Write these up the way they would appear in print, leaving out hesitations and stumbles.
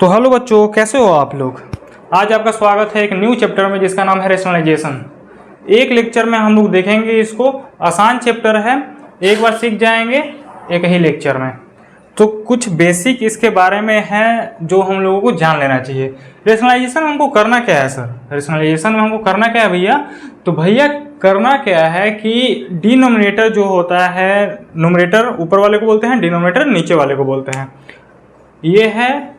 तो हेलो बच्चों, कैसे हो आप लोग। आज आपका स्वागत है एक न्यू चैप्टर में जिसका नाम है रेशनलाइजेशन। एक लेक्चर में हम लोग देखेंगे इसको। आसान चैप्टर है, एक बार सीख जाएंगे एक ही लेक्चर में। तो कुछ बेसिक इसके बारे में है जो हम लोगों को जान लेना चाहिए। रेशनलाइजेशन में हमको करना क्या है सर? रेशनलाइजेशन में हमको करना क्या है भैया? तो भैया करना क्या है कि डिनोमिनेटर जो होता है, नोमिनेटर ऊपर वाले को बोलते हैं, डिनोमिनेटर नीचे वाले को बोलते हैं। ये है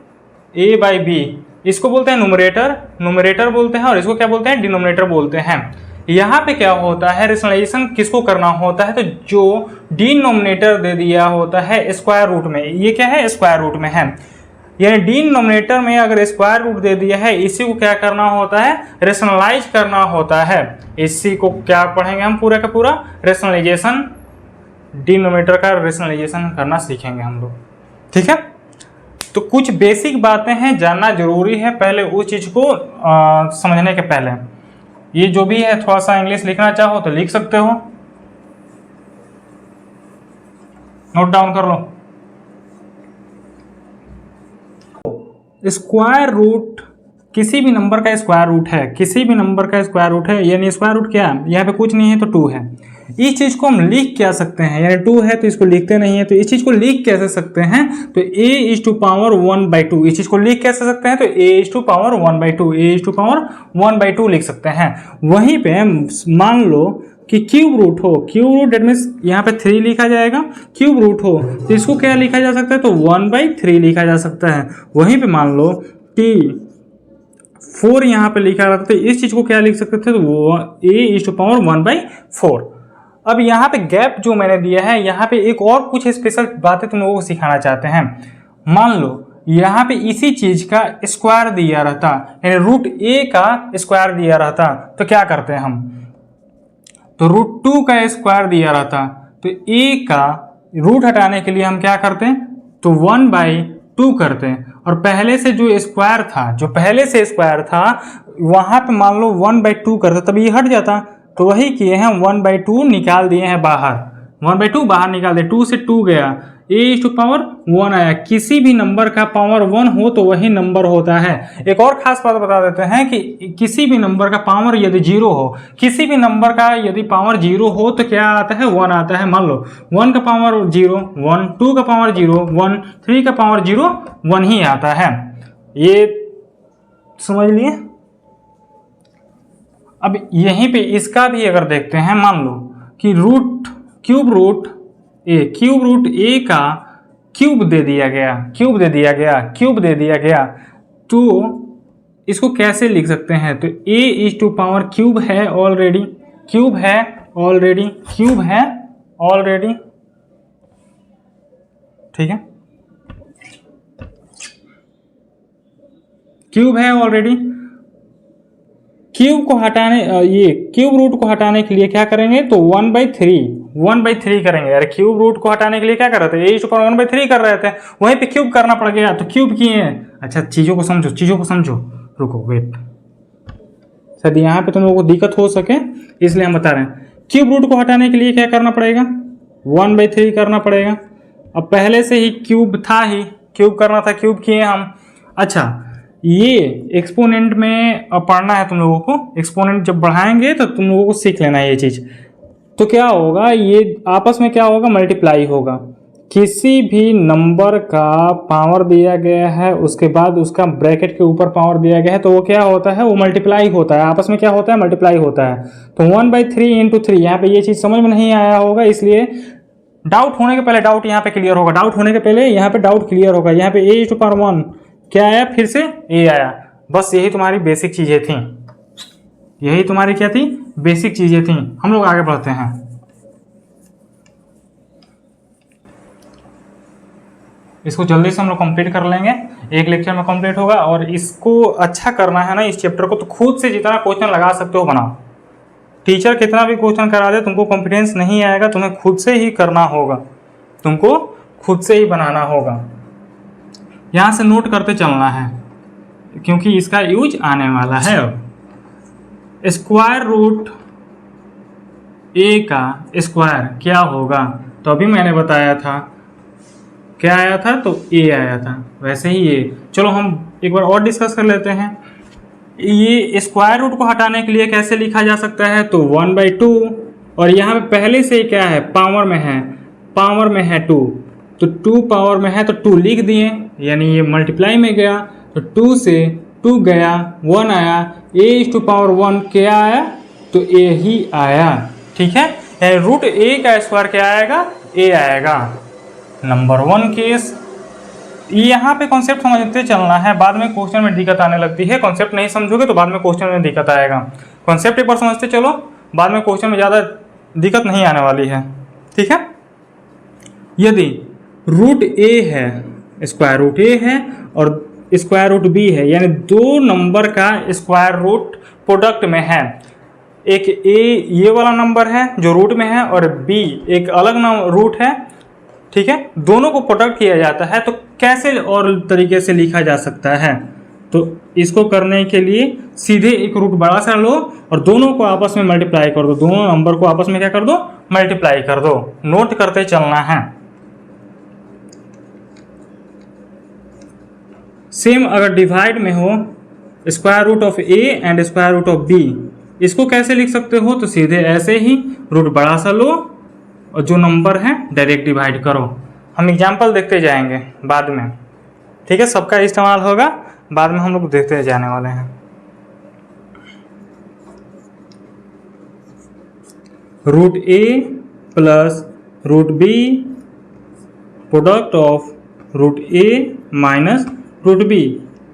a बाई बी, इसको बोलते हैं नुमरेटर बोलते हैं, और इसको क्या बोलते हैं? डिनोमिनेटर बोलते हैं। यहाँ पे क्या होता है, रेशनलाइजेशन किसको करना होता है? तो जो डिनोमिनेटर दे दिया होता है स्क्वायर रूट में, ये क्या है? स्क्वायर रूट में है, यानी डिनोमिनेटर में अगर स्क्वायर रूट दे दिया है, इसी को क्या करना होता है? रेशनलाइज करना होता है। इसी को क्या पढ़ेंगे हम पूरा का पूरा? रेशनलाइजेशन, डिनोमिनेटर का रेशनलाइजेशन करना सीखेंगे हम लोग, ठीक है। तो कुछ बेसिक बातें हैं, जानना जरूरी है पहले उस चीज़ को समझने के पहले। ये जो भी है, थोड़ा सा इंग्लिश लिखना चाहो तो लिख सकते हो, नोट डाउन कर लो। स्क्वायर रूट किसी भी नंबर का स्क्वायर रूट है, किसी भी नंबर का स्क्वायर रूट है, यानी स्क्वायर रूट क्या है? यहाँ पे कुछ नहीं है तो 2 है। इस चीज को हम लिख क्या सकते हैं? यानी 2 है तो इसको लिखते नहीं है, तो इस चीज को लिख कैसे सकते हैं? तो a इज टू पावर 1/2। इस चीज को लिख कैसे सकते हैं? तो a is to power 1/2, a is to power 1/2 लिख सकते हैं। वहीं पे मान लो कि क्यूब रूट हो, क्यूब रूट डेट मीन्स यहाँ पे 3 लिखा जाएगा। क्यूब रूट हो तो इसको क्या लिखा जा सकता है? तो 1/3 लिखा जा सकता है। वहीं पे मान लो कि 4 यहाँ पे लिखा रहता है, तो इस चीज को क्या लिख सकते थे? तो वो a इज टू पावर 1/4। अब यहाँ पे गैप जो मैंने दिया है, यहाँ पे एक और कुछ स्पेशल बातें तुम लोगों को सिखाना चाहते हैं। मान लो यहाँ पे इसी चीज का स्क्वायर दिया रहता, यानी रूट a का स्क्वायर दिया रहता, तो क्या करते हैं हम? तो रूट 2 का स्क्वायर दिया रहता, तो a का रूट हटाने के लिए हम क्या करते हैं? तो 1/2 करते हैं। और पहले से जो स्क्वायर था, जो पहले से स्क्वायर था, वहां पे मान लो 1/2 करते, तब ये हट जाता। तो वही किए हैं, 1/2 निकाल दिए हैं बाहर, 1/2 बाहर निकाल दे, 2 से 2 गया, a इज टू पावर 1 आया। किसी भी नंबर का पावर 1 हो तो वही नंबर होता है। एक और खास बात बता देते हैं कि किसी भी नंबर का पावर यदि 0 हो, किसी भी नंबर का यदि पावर 0 हो तो क्या आता है? 1 आता है। मान लो 1 का पावर 0 1, 2 का पावर 0 1, 3 का पावर 0 1 ही आता है। ये समझ लिए। अब यहीं पे इसका भी अगर देखते हैं, मान लो कि क्यूब रूट ए का क्यूब दे दिया गया, तो इसको कैसे लिख सकते हैं? तो a is to power cube है ऑलरेडी, क्यूब है ऑलरेडी, ठीक है, क्यूब है ऑलरेडी। क्यूब को हटाने, ये क्यूब रूट को हटाने के लिए क्या करेंगे? तो 1/3 करेंगे। यार क्यूब रूट को हटाने के लिए क्या कर रहे थे? a इज टू पावर 1/3 कर रहे थे, वहीं पे क्यूब करना पड़ गया, तो क्यूब किए हैं। अच्छा, चीजों को समझो, रुको वेट, शायद यहाँ पे तुम लोगों को दिक्कत हो सके इसलिए हम बता रहे हैं। क्यूब रूट को हटाने के लिए क्या करना पड़ेगा? 1/3 करना पड़ेगा। अब पहले से ही क्यूब था ही, क्यूब करना था, क्यूब किए हम। अच्छा, ये एक्सपोनेंट में पढ़ना है तुम लोगों को। एक्सपोनेंट जब बढ़ाएंगे तो तुम लोगों को सीख लेना है ये चीज। तो क्या होगा? ये आपस में क्या होगा? मल्टीप्लाई होगा। किसी भी नंबर का पावर दिया गया है, उसके बाद उसका ब्रैकेट के ऊपर पावर दिया गया है, तो वो क्या होता है? वो मल्टीप्लाई होता है। आपस में क्या होता है? मल्टीप्लाई होता है। तो 1/3 × 3, यहाँ पे ये चीज समझ में नहीं आया होगा, इसलिए डाउट होने के पहले डाउट यहाँ पे क्लियर होगा। यहाँ पे a इज टू पावर 1 क्या आया? फिर से a आया। बस यही तुम्हारी बेसिक चीजें थी, यही तुम्हारी क्या थी? बेसिक चीजें थी। हम लोग आगे बढ़ते हैं। इसको जल्दी से हम लोग कंप्लीट कर लेंगे, एक लेक्चर में कंप्लीट होगा। और इसको अच्छा करना है ना इस चैप्टर को, तो खुद से जितना क्वेश्चन लगा सकते हो बनाओ। टीचर कितना भी क्वेश्चन करा दे, तुमको कॉन्फिडेंस नहीं आएगा, तुम्हें खुद से ही करना होगा, तुमको खुद से ही बनाना होगा। यहाँ से नोट करते चलना है क्योंकि इसका यूज आने वाला है। अब स्क्वायर रूट a का स्क्वायर क्या होगा? तो अभी मैंने बताया था क्या आया था, तो a आया था, वैसे ही ये। चलो हम एक बार और डिस्कस कर लेते हैं। ये स्क्वायर रूट को हटाने के लिए कैसे लिखा जा सकता है, तो 1/2, और यहाँ पे पहले से क्या है, पावर में है 2, तो 2 पावर में है तो 2 लिख दिए, यानी ये मल्टीप्लाई में गया, तो 2 से 2 गया, 1 आया, a⁴ क्या आया, तो a ही आया। ठीक है, रूट a का स्क्वायर क्या आएगा, a आएगा। Number 1 case. यहाँ पे कॉन्सेप्ट समझते चलना है, बाद में क्वेश्चन में दिक्कत आने लगती है। कॉन्सेप्ट नहीं समझोगे तो बाद में क्वेश्चन में दिक्कत आएगा। कॉन्सेप्ट एक बार समझते चलो, बाद में क्वेश्चन में ज़्यादा दिक्कत नहीं आने वाली है। ठीक है, यदि रूट a है, स्क्वायर रूट a है और स्क्वायर रूट b है, यानी दो नंबर का स्क्वायर रूट प्रोडक्ट में है, एक a ये वाला नंबर है जो रूट में है और b एक अलग रूट है। ठीक है, दोनों को प्रोडक्ट किया जाता है, तो कैसे और तरीके से लिखा जा सकता है, तो इसको करने के लिए सीधे एक रूट बड़ा सा लो और दोनों को आपस में मल्टीप्लाई कर दो, दोनों नंबर को आपस में क्या कर दो, मल्टीप्लाई कर दो। नोट करते चलना है। सेम अगर डिवाइड में हो, square root of a and square root of b, इसको कैसे लिख सकते हो, तो सीधे ऐसे ही रूट बड़ा सा लो और जो नंबर है डायरेक्ट डिवाइड करो। हम एग्जाम्पल देखते जाएंगे बाद में। ठीक है, सबका इस्तेमाल होगा, बाद में हम लोग देखते जाने वाले हैं। Root a plus root b product of root a minus root b,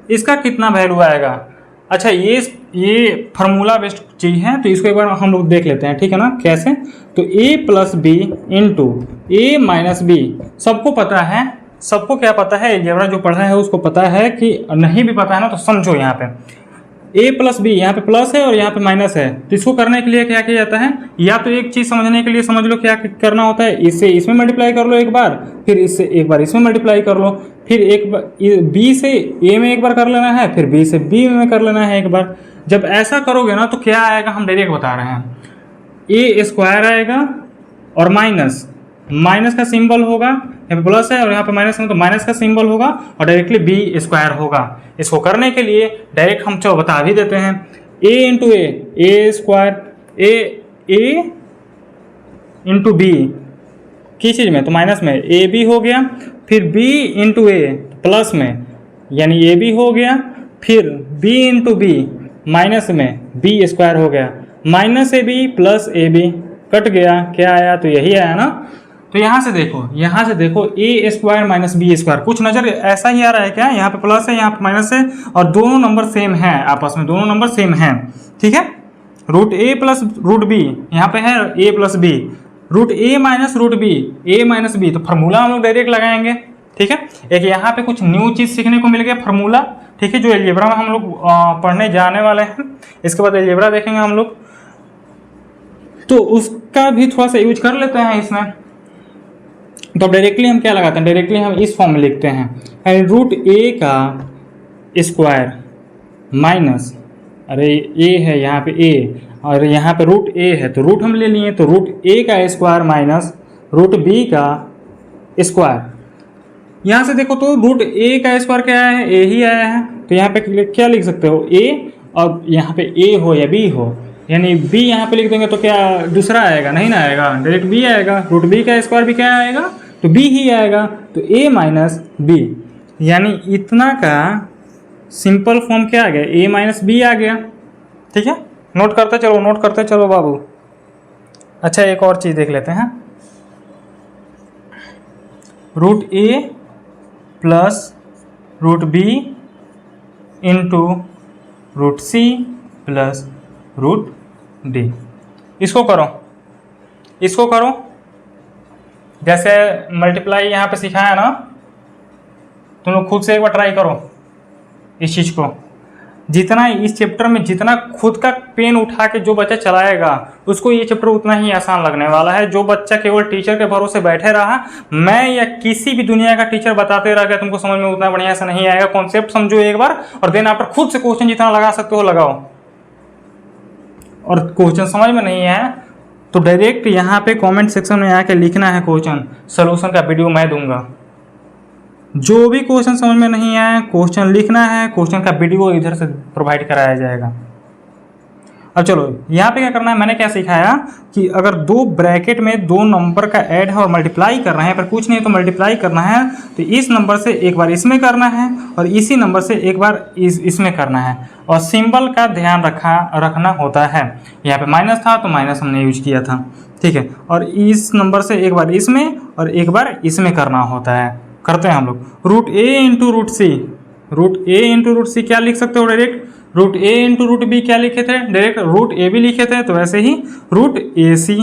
इसका कितना वैल्यू आएगा। अच्छा, ये फार्मूला बेस्ड चीज़ है, तो इसको एक बार हम लोग देख लेते हैं। ठीक है ना, कैसे, तो a plus B into A minus B, सबको पता है, सबको क्या पता है, अलजेब्रा जो पढ़ा है उसको पता है, कि नहीं भी पता है ना तो समझो। यहाँ पे a प्लस बी, यहाँ पे प्लस है और यहाँ पे माइनस है, तो इसको करने के लिए क्या किया जाता है, या तो एक चीज़ समझने के लिए समझ लो क्या करना होता है, इससे इसमें मल्टीप्लाई कर लो एक बार, फिर इससे एक बार इसमें मल्टीप्लाई कर लो, फिर एक बार b से a में एक बार कर लेना है, फिर b से b में कर लेना है एक बार। जब ऐसा करोगे ना तो क्या आएगा, हम डायरेक्ट बता रहे हैं, a स्क्वायर आएगा और माइनस का सिंबल होगा, यहाँ पे प्लस है और यहाँ पे माइनस है तो माइनस का सिंबल होगा और डायरेक्टली बी स्क्वायर होगा। इसको करने के लिए डायरेक्ट हम चलो बता भी देते हैं, a into A square, A into B किस चीज़ में, तो माइनस में, ए बी हो गया, फिर b इंटू ए प्लस में, यानी ए बी हो गया, फिर b इंटू बी माइनस में, बी स्क्वायर हो गया, minus A B plus A B cut गया, क्या आया, तो यही आया ना। तो यहाँ से देखो ए स्क्वायर माइनस बी स्क्वायर, कुछ नज़र ऐसा ही आ रहा है क्या, यहाँ पे प्लस है यहाँ पे माइनस है और दोनों नंबर सेम हैं, आपस में दोनों नंबर सेम हैं। ठीक है, रूट ए प्लस रूट बी, यहाँ पे है ए प्लस बी, रूट ए माइनस रूट बी, ए माइनस बी, तो फार्मूला हम लोग डायरेक्ट लगाएंगे। ठीक है, एक यहाँ पे कुछ न्यू चीज़ सीखने को मिल गया, फार्मूला। ठीक है, जो अलजेब्रा में हम लोग पढ़ने जाने वाले हैं, इसके बाद अलजेब्रा देखेंगे हम लोग, तो उसका भी थोड़ा सा यूज कर लेते हैं इसमें। तो डायरेक्टली हम क्या लगाते हैं, डायरेक्टली हम इस फॉर्म में लिखते हैं, रूट ए का स्क्वायर माइनस, अरे ए है यहाँ पे ए और यहाँ पे रूट ए है, तो रूट हम ले लिए, तो रूट ए का स्क्वायर माइनस रूट बी का स्क्वायर। यहाँ से देखो तो रूट ए का स्क्वायर क्या आया है, ए ही आया है, तो यहाँ पे क्या लिख सकते हो, ए, और यहाँ पे ए हो या बी हो, यानी b यहाँ पे लिख देंगे तो क्या दूसरा आएगा, नहीं ना आएगा, डायरेक्ट b आएगा, रूट b का स्क्वायर भी क्या आएगा, तो b ही आएगा, तो a माइनस बी, यानी इतना का सिंपल फॉर्म क्या आ गया, a माइनस बी आ गया। ठीक है, नोट करते चलो बाबू। अच्छा, एक और चीज़ देख लेते हैं, root a plus root b into root c plus root D, इसको करो, जैसे मल्टीप्लाई यहाँ पे सिखाया ना, तुम लोग खुद से एक बार ट्राई करो इस चीज़ को। जितना इस चैप्टर में जितना खुद का पेन उठा के जो बच्चा चलाएगा उसको ये चैप्टर उतना ही आसान लगने वाला है। जो बच्चा केवल टीचर के भरोसे बैठे रहा, मैं या किसी भी दुनिया का टीचर बताते रह गया, तुमको समझ में उतना बढ़िया से नहीं आएगा। कॉन्सेप्ट समझो एक बार और देन आफ्टर खुद से क्वेश्चन जितना लगा सकते हो लगाओ, और क्वेश्चन समझ में नहीं आया तो डायरेक्ट यहाँ पे कमेंट सेक्शन में आके लिखना है क्वेश्चन, सॉल्यूशन का वीडियो मैं दूंगा। जो भी क्वेश्चन समझ में नहीं आया, क्वेश्चन लिखना है, क्वेश्चन का वीडियो इधर से प्रोवाइड कराया जाएगा। अब चलो यहाँ पे क्या करना है, मैंने क्या सिखाया कि अगर दो ब्रैकेट में दो नंबर का ऐड है और मल्टीप्लाई करना है, पर कुछ नहीं है तो मल्टीप्लाई करना है, तो इस नंबर से एक बार इसमें करना है और इसी नंबर से एक बार इसमें करना है, और सिंबल का ध्यान रखना होता है। यहाँ पे माइनस था तो माइनस हमने यूज किया था, ठीक है, और इस नंबर से एक बार इसमें और एक बार इसमें करना होता है। करते हैं हम लोग। Root A into root C, root A into root C क्या लिख सकते हो direct, root A into root B क्या लिखे थे डायरेक्ट, रूट ए बी लिखे थे, तो वैसे ही root A C.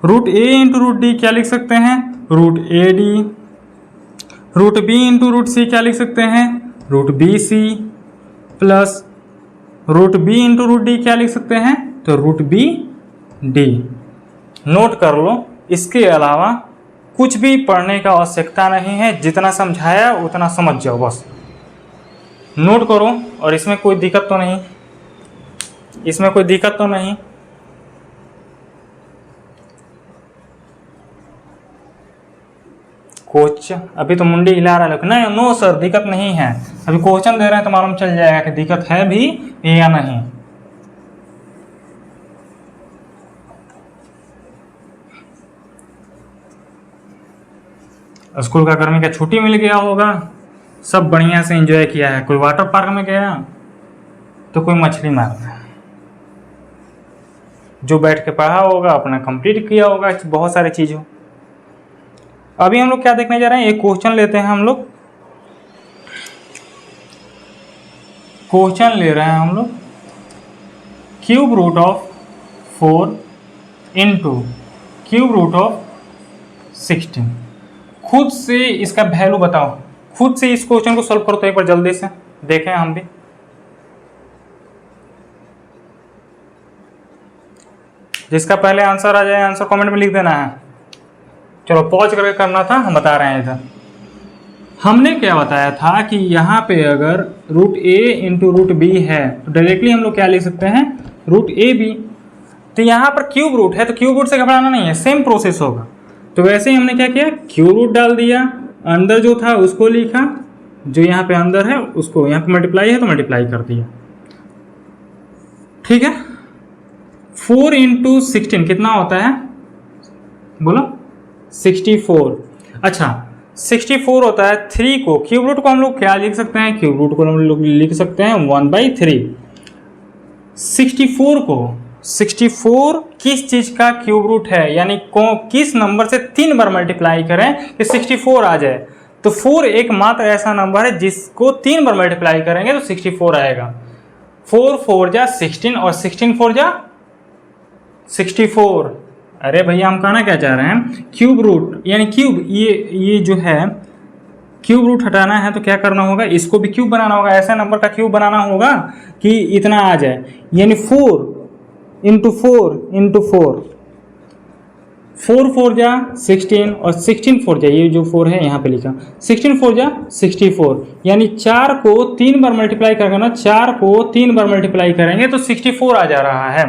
Root A into root D क्या लिख सकते हैं, root A D. Root B into root C क्या लिख सकते हैं, root B C, plus root B into root D क्या लिख सकते हैं, तो रूट बी डी। नोट कर लो, इसके अलावा कुछ भी पढ़ने का आवश्यकता नहीं है, जितना समझाया उतना समझ जाओ बस। नोट करो, और इसमें कोई दिक्कत तो नहीं, इसमें कोई दिक्कत तो नहीं। कोच अभी तो मुंडी हिला रहा है, नहीं नो सर दिक्कत नहीं है, अभी क्वेश्चन दे रहे हैं तो मालूम चल जाएगा कि दिक्कत है भी या नहीं। स्कूल का गर्मी का छुट्टी मिल गया होगा, सब बढ़िया से एंजॉय किया है। कोई वाटर पार्क में गया तो कोई मछली मार रहा है, जो बैठ के पढ़ा होगा अपना कंप्लीट किया होगा, बहुत सारी चीज़ हो। अभी हम लोग क्या देखने जा रहे हैं, एक क्वेश्चन लेते हैं हम लोग, क्वेश्चन ले रहे हैं हम लोग, cube root of 4 into cube root of 16। खुद से इसका वैल्यू बताओ, खुद से इस क्वेश्चन को सॉल्व करो तो एक बार जल्दी से देखें हम भी। जिसका पहले आंसर आ जाए आंसर कमेंट में लिख देना है। चलो पॉज करके करना था, हम बता रहे हैं इधर। हमने क्या बताया था कि यहाँ पे अगर root A into root B है तो डायरेक्टली हम लोग क्या लिख सकते हैं, रूट ए बी। तो यहाँ पर क्यूब रूट है तो क्यूब रूट से घबराना नहीं है, सेम प्रोसेस होगा। तो वैसे ही हमने क्या किया, क्यूब रूट डाल दिया, अंदर जो था उसको लिखा, जो यहाँ पे अंदर है उसको, यहाँ पे मल्टीप्लाई है तो मल्टीप्लाई कर दिया, ठीक है। 4 इंटू 16 कितना होता है बोलो, 64। अच्छा 64 होता है। 3 को क्यूब रूट को हम लोग क्या लिख सकते हैं, क्यूब रूट को हम लोग लिख सकते हैं 1/3। 64 किस चीज का क्यूब रूट है, यानी किस नंबर से 3 बार मल्टीप्लाई करें कि 64 आ जाए। तो 4 एकमात्र ऐसा नंबर है जिसको 3 बार मल्टीप्लाई करेंगे तो 64 आएगा। 4 4 जा 16 और 16 4 जा 64। अरे भैया हम कहना क्या चाह रहे हैं, क्यूब रूट यानी क्यूब, ये जो है क्यूब रूट हटाना है तो क्या करना होगा, इसको भी क्यूब बनाना होगा, ऐसा नंबर का क्यूब बनाना होगा कि इतना आ जाए, यानी 4 इंटू 4 इंटू 4, 4 4 जा 16 और 16 4 जा, ये जो 4 है यहाँ पे लिखा, 16 4 जा 64, यानी 4 को 3 बार मल्टीप्लाई करके ना, 4 को 3 बार मल्टीप्लाई करेंगे तो 64 आ जा रहा है।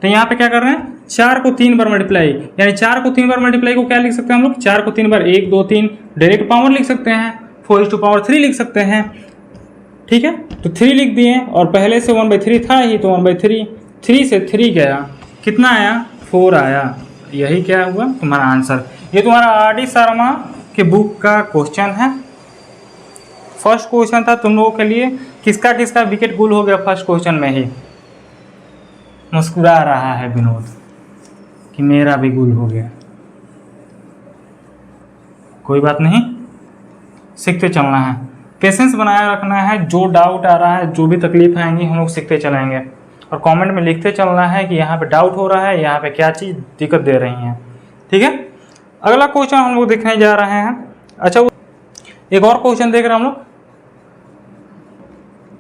तो यहाँ पे क्या कर रहे हैं, 4 को 3 बार मल्टीप्लाई, यानी 4 को 3 बार मल्टीप्लाई को क्या लिख सकते हैं हम लोग, 4 को 3 बार 1 2 3 डायरेक्ट पावर लिख सकते हैं, 4/3 लिख सकते हैं, ठीक है। तो 3 लिख दिए और पहले से 1/3 था ही तो 1/3, 3 से 3 गया, कितना आया 4 आया। यही क्या हुआ तुम्हारा आंसर। ये तुम्हारा RD शर्मा के बुक का क्वेश्चन है, फर्स्ट क्वेश्चन था तुम लोगों के लिए। किसका किसका विकेट गुल हो गया फर्स्ट क्वेश्चन में ही। मुस्कुरा रहा है विनोद कि मेरा भी गुल हो गया, कोई बात नहीं, सीखते चलना है, पेशेंस बनाए रखना है। जो डाउट आ रहा है, जो भी तकलीफ आएंगी हम लोग सीखते चलेंगे, और कमेंट में लिखते चलना है कि यहाँ पे डाउट हो रहा है, यहाँ पे क्या चीज़ दिक्कत दे रही हैं, ठीक है। अगला क्वेश्चन हम लोग देखने जा रहे हैं। अच्छा एक और क्वेश्चन देख रहे हैं हम लोग,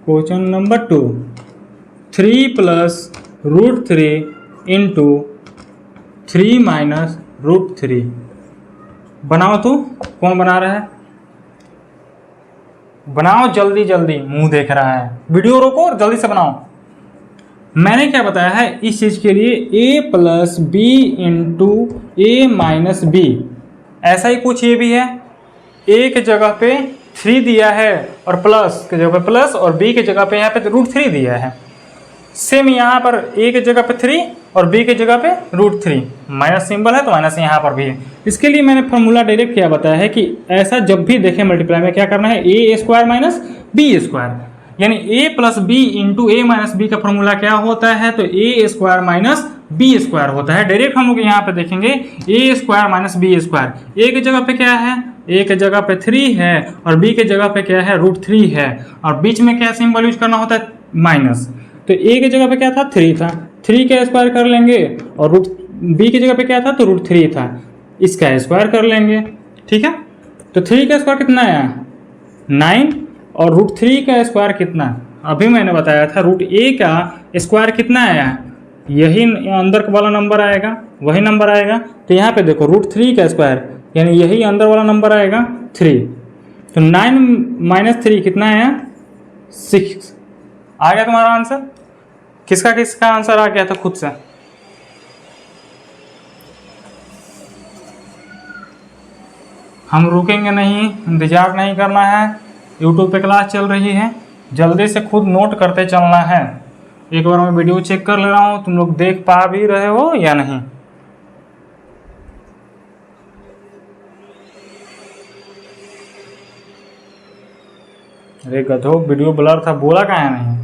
question number 2, 3 plus √3 into 3 minus √3। बनाओ तो, कौन बना रहा है, बनाओ जल्दी जल्दी, मुंह देख रहा है, वीडियो रोको और जल्दी से बनाओ। मैंने क्या बताया है इस चीज के लिए, a plus B into A minus B, ऐसा ही कुछ ये भी है। a के जगह पे 3 दिया है और प्लस की जगह पे प्लस और बी की जगह पे यहाँ पे √3 दिया है। सेम यहाँ पर ए की जगह पे 3 और बी की जगह पे √3, माइनस सिंबल है तो माइनस यहाँ पर भी है। इसके लिए मैंने फॉर्मूला डायरेक्ट क्या बताया है कि ऐसा जब भी देखें मल्टीप्लाई में क्या करना है, a² माइनस b², यानी a plus B into A minus B का फॉर्मूला क्या होता है, तो a² माइनस b² होता है। डायरेक्ट हम लोग यहाँ पे देखेंगे a² माइनस b²। a की जगह पे क्या है, a की जगह पे 3 है और b की जगह पे क्या है, √3 है, और बीच में क्या सिंबल यूज करना होता है, माइनस। तो a की जगह पे क्या था, 3 था, 3 का स्क्वायर कर लेंगे, और b की जगह पे क्या था, तो √3 था, इसका स्क्वायर कर लेंगे। ठीक है, तो 3 का स्क्वायर कितना आया, 9, और √3 का स्क्वायर कितना, अभी मैंने बताया था √a का स्क्वायर कितना आया, यही अंदर वाला नंबर आएगा, वही नंबर आएगा। तो यहाँ पे देखो √3 का स्क्वायर यानी यही अंदर वाला नंबर आएगा 3, तो 9 माइनस 3 कितना आया, 6। आ गया तुम्हारा आंसर। किसका किसका आंसर आ गया था खुद से, हम रुकेंगे नहीं, इंतजार नहीं करना है। यूट्यूब पे क्लास चल रही है, जल्दी से खुद नोट करते चलना है। एक बार मैं वीडियो चेक कर ले रहा हूँ, तुम लोग देख पा भी रहे हो या नहीं। अरे गधो, वीडियो ब्लर था, बोला कहाँ नहीं।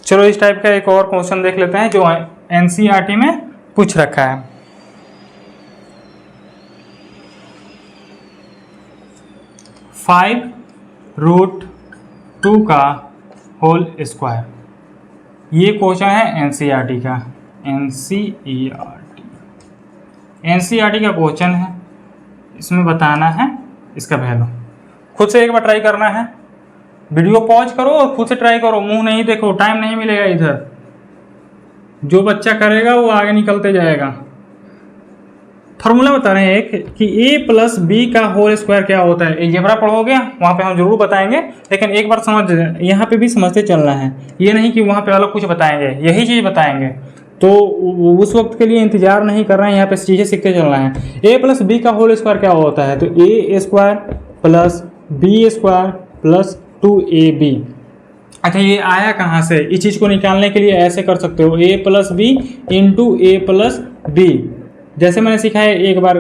चलो इस टाइप का एक और क्वेश्चन देख लेते हैं जो एनसीईआरटी में पूछ रखा है। √2 का होल स्क्वायर, ये क्वेश्चन है एनसीईआरटी का। एनसीईआरटी का क्वेश्चन है, इसमें बताना है इसका वैल्यू। खुद से एक बार ट्राई करना है, वीडियो पॉज करो और खुद से ट्राई करो, मुंह नहीं देखो, टाइम नहीं मिलेगा इधर। जो बच्चा करेगा वो आगे निकलते जाएगा। फॉर्मूला बता रहे हैं एक कि a प्लस बी का होल स्क्वायर क्या होता है। अलजेब्रा पढ़ोगे वहाँ पे हम जरूर बताएंगे, लेकिन एक बार समझ, यहाँ पे भी समझते चलना है, ये नहीं कि वहाँ पे अलग कुछ बताएंगे, यही चीज़ बताएंगे। तो उस वक्त के लिए इंतजार नहीं करना है, यहाँ पे चीज़ें सीखते चलना है। a प्लस बी का होल स्क्वायर क्या होता है, तो a² plus b² plus 2ab। अच्छा, ये आया कहाँ से, इस चीज़ को निकालने के लिए ऐसे कर सकते हो, a plus B into a plus B. जैसे मैंने सिखाया एक बार,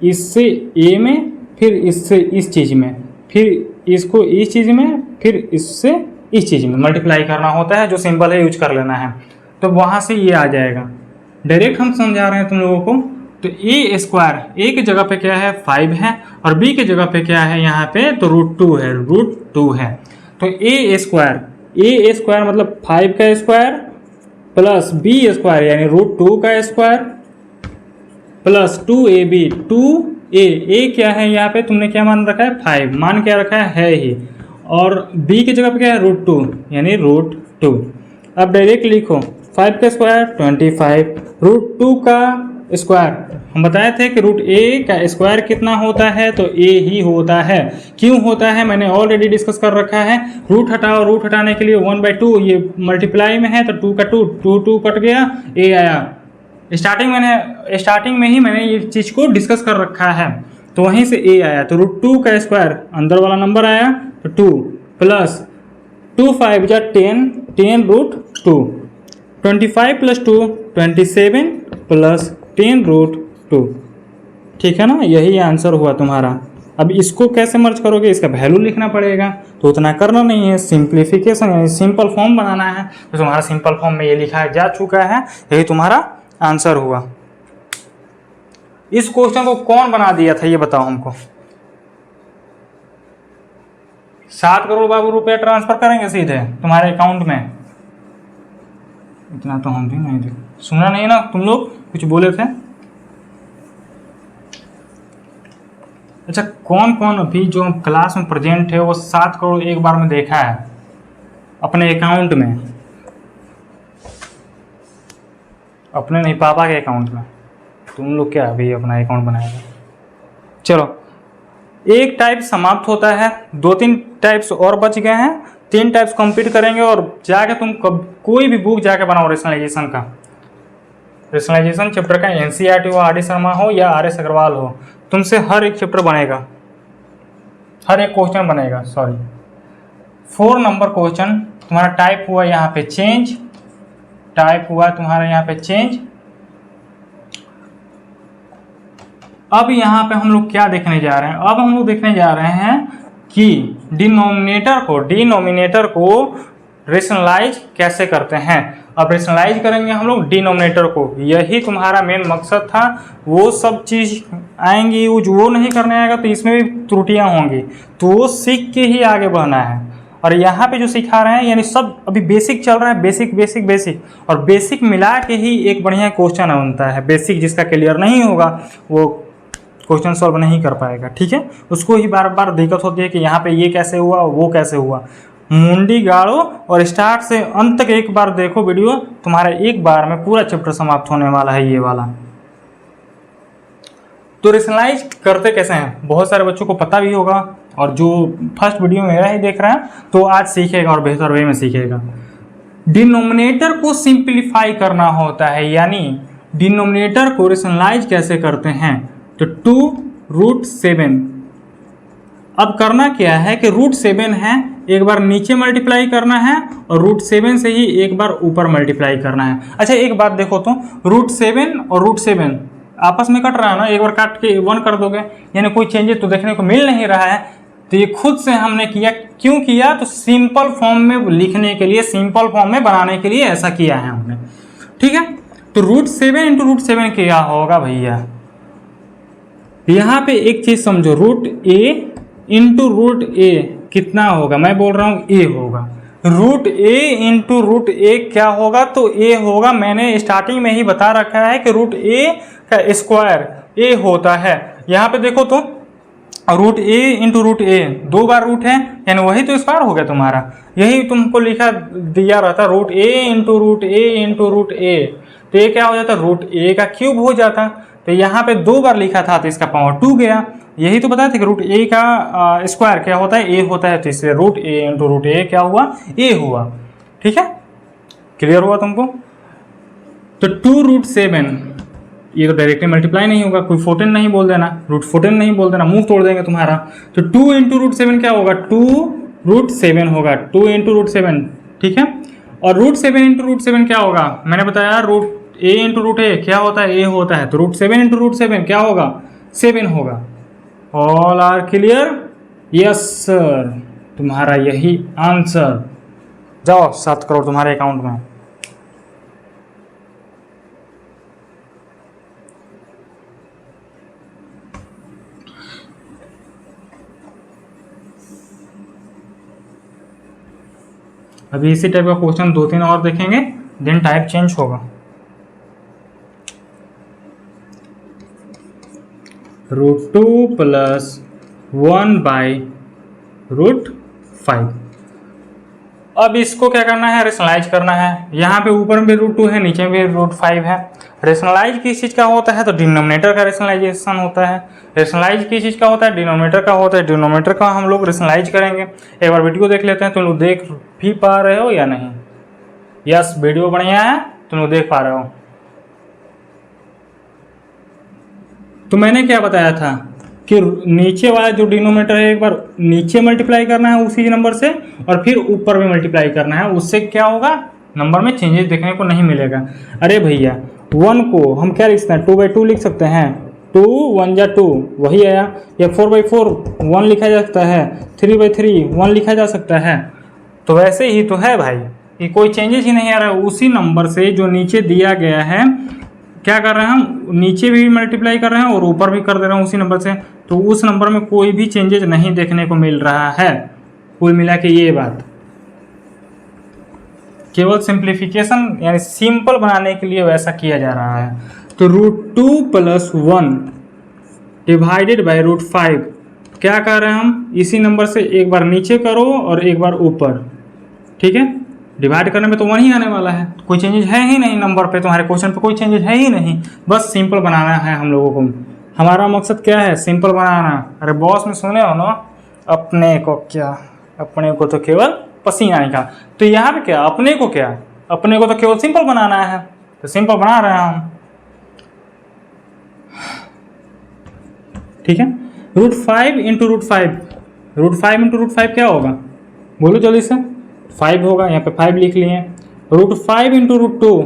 इससे a में, फिर इससे इस चीज़ में, फिर इसको इस चीज़ में, फिर इससे इस चीज़ में मल्टीप्लाई करना होता है, जो सिंबल है यूज कर लेना है, तो वहाँ से ये आ जाएगा। डायरेक्ट हम समझा रहे हैं तुम लोगों को। तो a² a की जगह पे क्या है, 5 है, और b की जगह पे क्या है यहाँ पे, तो √2 है, √2 है। तो a² मतलब 5 का स्क्वायर प्लस b² यानी √2 का स्क्वायर प्लस 2ab। 2a क्या है यहाँ पे, तुमने क्या मान रखा है, 5 मान क्या रखा है ही, और b की जगह पे क्या है, √2 यानी √2। अब डायरेक्ट लिखो, 5 का स्क्वायर 25, √2 का स्क्वायर हम बताए थे कि √a का स्क्वायर कितना होता है, तो a ही होता है। क्यों होता है मैंने ऑलरेडी डिस्कस कर रखा है। रूट हटाओ, रूट हटाने के लिए 1/2, ये मल्टीप्लाई में है तो 2 का 2 कट गया, a आया। स्टार्टिंग में ही मैंने ये चीज़ को डिस्कस कर रखा है, तो वहीं से a आया। तो √2 का स्क्वायर अंदर वाला नंबर आया तो 2 प्लस 2 5 जा 10, 10√2, 25 प्लस 2 27 प्लस 10√2। ठीक है ना, यही आंसर हुआ तुम्हारा। अब इसको कैसे मर्ज करोगे, इसका वैल्यू लिखना पड़ेगा, तो उतना करना नहीं है, सिंप्लीफिकेशन यानी सिंपल फॉर्म बनाना है। तो तुम्हारा सिंपल फॉर्म में ये लिखा जा चुका है, यही तुम्हारा आंसर हुआ। इस क्वेश्चन को कौन बना दिया था ये बताओ हमको। 7 करोड़ बाबू रुपए ट्रांसफर करेंगे सीधे तुम्हारे अकाउंट में। इतना तो हम भी नहीं थे, सुना नहीं ना तुम लोग, कुछ बोले थे। अच्छा, कौन कौन अभी जो क्लास में प्रेजेंट है वो 7 करोड़ एक बार में देखा है अपने अकाउंट में, अपने नहीं पापा के अकाउंट में। तुम लोग क्या अभी अपना अकाउंट बनाएगा। चलो, एक टाइप समाप्त होता है, 2-3 टाइप्स और बच गए हैं, 3 टाइप्स कंप्लीट करेंगे और जाके तुम कोई भी बुक जाके बनाओ रेशनलाइजेशन का। रेशनलाइजेशन चैप्टर का एनसीईआरटी हो, आर डी शर्मा हो या आर एस अग्रवाल हो, तुमसे हर एक चैप्टर बनेगा, हर एक क्वेश्चन बनेगा। सॉरी 4 नंबर क्वेश्चन तुम्हारा टाइप हुआ यहाँ पे चेंज, टाइप हुआ तुम्हारा यहाँ पे चेंज। अब यहाँ पे हम लोग क्या देखने जा रहे हैं, अब हम लोग देखने जा रहे हैं कि डिनोमिनेटर को रेशनलाइज कैसे करते हैं। अब रेशनलाइज करेंगे हम लोग डिनोमिनेटर को, यही तुम्हारा मेन मकसद था। वो सब चीज़ आएंगी वो नहीं करने आएगा तो इसमें भी त्रुटियां होंगी, तो वो सीख के ही आगे बढ़ना है। और यहाँ पे जो सिखा रहे हैं यानी सब अभी बेसिक चल रहा है, बेसिक बेसिक बेसिक, और बेसिक मिला के ही एक बढ़िया क्वेश्चन बनता है। बेसिक जिसका क्लियर नहीं होगा वो क्वेश्चन सॉल्व नहीं कर पाएगा, ठीक है। उसको ही बार बार दिक्कत होती है कि यहाँ पे ये कैसे हुआ, वो कैसे हुआ। मुंडी गाड़ो और स्टार्ट से अंत तक एक बार देखो वीडियो, तुम्हारा एक बार में पूरा चैप्टर समाप्त होने वाला है ये वाला। तो रेशनलाइज करते कैसे हैं बहुत सारे बच्चों को पता भी होगा, और जो फर्स्ट वीडियो मेरा ही देख रहा है तो आज सीखेगा और बेहतर वे में सीखेगा। डिनोमिनेटर को सिंप्लीफाई करना होता है, यानी डिनोमिनेटर को रेशनलाइज कैसे करते हैं, तो 2√7। अब करना क्या है कि √7 है, एक बार नीचे मल्टीप्लाई करना है और √7 से ही एक बार ऊपर मल्टीप्लाई करना है। अच्छा एक बात देखो तो √7 और √7 आपस में कट रहा है ना, एक बार काट के 1 कर दोगे, यानी कोई चेंजेस तो देखने को मिल नहीं रहा है। तो ये खुद से हमने किया, क्यों किया, तो सिंपल फॉर्म में लिखने के लिए, सिंपल फॉर्म में बनाने के लिए ऐसा किया है हमने, ठीक है। तो √7 × √7 क्या होगा भैया, यहाँ पे एक चीज समझो, √a × √a कितना होगा, मैं बोल रहा हूँ a होगा। √a × √a क्या होगा, तो a होगा, मैंने स्टार्टिंग में ही बता रखा है कि √a का स्क्वायर a होता है। यहाँ पे देखो तो √a × √a 2 बार रूट है, यानी वही तो स्क्वायर हो गया तुम्हारा। यही तुमको लिखा दिया रहता √a × √a × √a, तो ये क्या हो जाता, √a का क्यूब हो जाता। तो यहाँ पे 2 बार लिखा था तो इसका पावर 2 गया। यही तो बताया था कि √a का स्क्वायर क्या होता है, a होता है, तो इसलिए √a × √a क्या हुआ, a हुआ, ठीक है। क्लियर हुआ तुमको। तो 2√7 ये तो डायरेक्टली मल्टीप्लाई नहीं होगा, कोई 14 नहीं बोल देना, √14 नहीं बोल देना, मुंह तोड़ देंगे तुम्हारा। तो 2 × √7 क्या होगा, 2√7 होगा, 2 × √7, ठीक है। और √7 × √7 क्या होगा, मैंने बताया √a × √a क्या होता है, a होता है, तो √7 × √7 क्या होगा, 7 होगा। All are clear, yes sir, तुम्हारा यही आंसर। जाओ 7 करोड़ तुम्हारे अकाउंट में। अभी इसी टाइप का क्वेश्चन 2-3 और देखेंगे, देन टाइप चेंज होगा। √2 + 1/√5। अब इसको क्या करना है, रेशनलाइज करना है। यहाँ पे ऊपर में भी √2 है, नीचे में भी √5 है। रेशनलाइज किस चीज़ का होता है, तो डिनोमिनेटर का रेशनलाइजेशन होता है। रेशनलाइज किस चीज़ का होता है, डिनोमिनेटर का होता है। डिनोमिनेटर का हम लोग रेशनलाइज करेंगे। एक बार वीडियो देख लेते हैं, तुम लोग देख भी पा रहे हो या नहीं। यस, वीडियो बढ़िया है, तुम लोग देख पा रहे हो। तो मैंने क्या बताया था कि नीचे वाला जो डिनोमिनेटर है एक बार नीचे मल्टीप्लाई करना है उसी नंबर से, और फिर ऊपर में मल्टीप्लाई करना है। उससे क्या होगा, नंबर में चेंजेस देखने को नहीं मिलेगा। अरे भैया 1 को हम क्या लिख सकते हैं, 2/2 लिख सकते हैं, 2 1 जा 2 वही आया। या 4/4 1 लिखा जा सकता है, 3/3 1 लिखा जा सकता है। तो वैसे ही तो है भाई, ये कोई चेंजेस ही नहीं आ रहा है। उसी नंबर से जो नीचे दिया गया है क्या कर रहे हैं हम, नीचे भी मल्टीप्लाई कर रहे हैं और ऊपर भी कर दे रहे हैं उसी नंबर से। तो उस नंबर में कोई भी चेंजेस नहीं देखने को मिल रहा है। कुल मिला के ये बात, केवल सिंप्लीफिकेशन यानी सिंपल बनाने के लिए वैसा किया जा रहा है। तो √2 + 1 डिवाइडेड बाय √5 क्या कर रहे हैं हम, इसी नंबर से एक बार नीचे करो और एक बार ऊपर, ठीक है। डिवाइड करने में तो 1 ही आने वाला है, कोई चेंजेस है ही नहीं नंबर पे, तुम्हारे क्वेश्चन पे कोई चेंजेस है ही नहीं। बस सिंपल बनाना है हम लोगों को। हमारा मकसद क्या है, सिंपल बनाना। अरे बॉस में सुने हो ना, अपने को क्या, अपने को तो केवल पसीना निकाल। तो यहाँ पे क्या, अपने को क्या, अपने को तो केवल सिंपल बनाना है, तो सिंपल बना रहे हैं हम। ठीक है। √5 इंटू √5, √5 इंटू √5 क्या होगा, बोलो जल्दी से, 5 होगा, यहाँ पे 5 लिख लिए। √5 इंटू √2,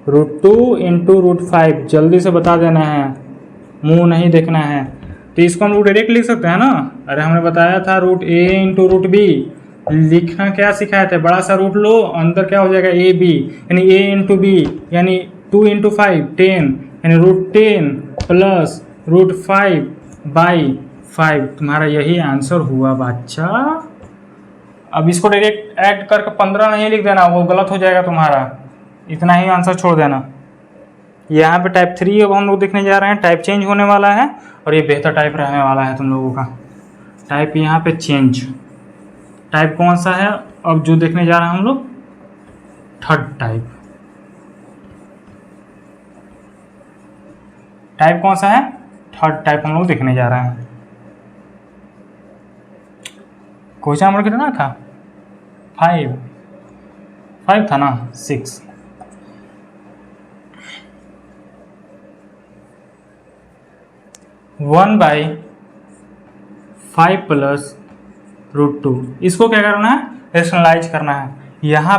√2 इंटू √5, जल्दी से बता देना है, मुंह नहीं देखना है। तो इसको हम लोग डायरेक्ट लिख सकते हैं ना, अरे हमने बताया था √a इंटू √b, लिखना क्या सिखाए थे, बड़ा सा रूट लो, अंदर क्या हो जाएगा ab, यानी a इंटू b, यानी 2 इंटू 5 10, यानी √10 प्लस √5 बाई 5, तुम्हारा यही आंसर हुआ बच्चा। अब इसको डायरेक्ट ऐड करके 15 नहीं लिख देना, वो गलत हो जाएगा तुम्हारा, इतना ही आंसर छोड़ देना। यहाँ पे टाइप 3 अब हम लोग देखने जा रहे हैं, टाइप चेंज होने वाला है और ये बेहतर टाइप रहने वाला है तुम लोगों का। टाइप यहाँ पे चेंज, टाइप कौन सा है अब जो देखने जा रहे हैं हम लोग, थर्ड टाइप। टाइप कौन सा है, थर्ड टाइप हम लोग देखने जा रहे हैं। क्वेश्चन नंबर कितना था, 5 था ना, 6। वन बाई 5 प्लस √2, इसको क्या करना है, रेशनलाइज करना है। यहाँ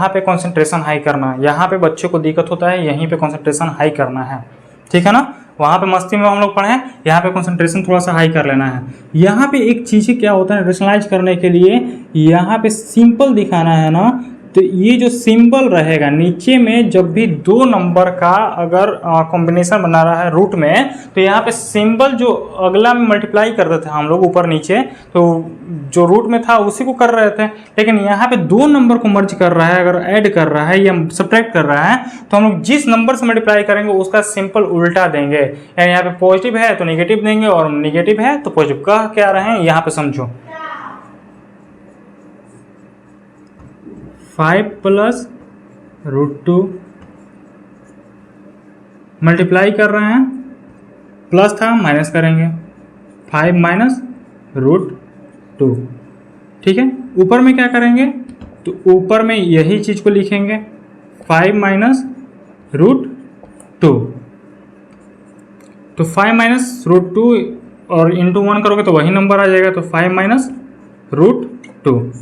पे कंसंट्रेशन हाई करना है, यहाँ पे बच्चों को दिक्कत होता है, यहीं पे कंसंट्रेशन हाई करना है, ठीक है ना। वहाँ पे मस्ती में हम लोग पढ़े, यहाँ पे कंसंट्रेशन थोड़ा सा हाई कर लेना है। यहाँ पे एक चीज़ क्या होता है, रेशनलाइज करने के लिए यहाँ पे सिंपल दिखाना है ना, तो ये जो सिंबल रहेगा नीचे में, जब भी 2 नंबर का अगर कॉम्बिनेशन बना रहा है रूट में, तो यहाँ पे सिंबल जो अगला में मल्टीप्लाई करते थे हम लोग ऊपर नीचे, तो जो रूट में था उसी को कर रहे थे। लेकिन यहाँ पे 2 नंबर को मर्ज कर रहा है, अगर ऐड कर रहा है या सब्ट्रैक्ट कर रहा है, तो हम लोग जिस नंबर से मल्टीप्लाई करेंगे उसका सिंपल उल्टा देंगे। यानी यहाँ पे पॉजिटिव है तो निगेटिव देंगे, और निगेटिव है तो पॉजिटिव। कह क्या रहे हैं यहाँ पे समझो, 5 प्लस √2 मल्टीप्लाई कर रहे हैं, प्लस था माइनस करेंगे, 5 माइनस √2, ठीक है। ऊपर में क्या करेंगे, तो ऊपर में यही चीज़ को लिखेंगे, 5 माइनस √2, तो 5 माइनस √2 और इंटू 1 करोगे तो वही नंबर आ जाएगा, तो 5 माइनस √2।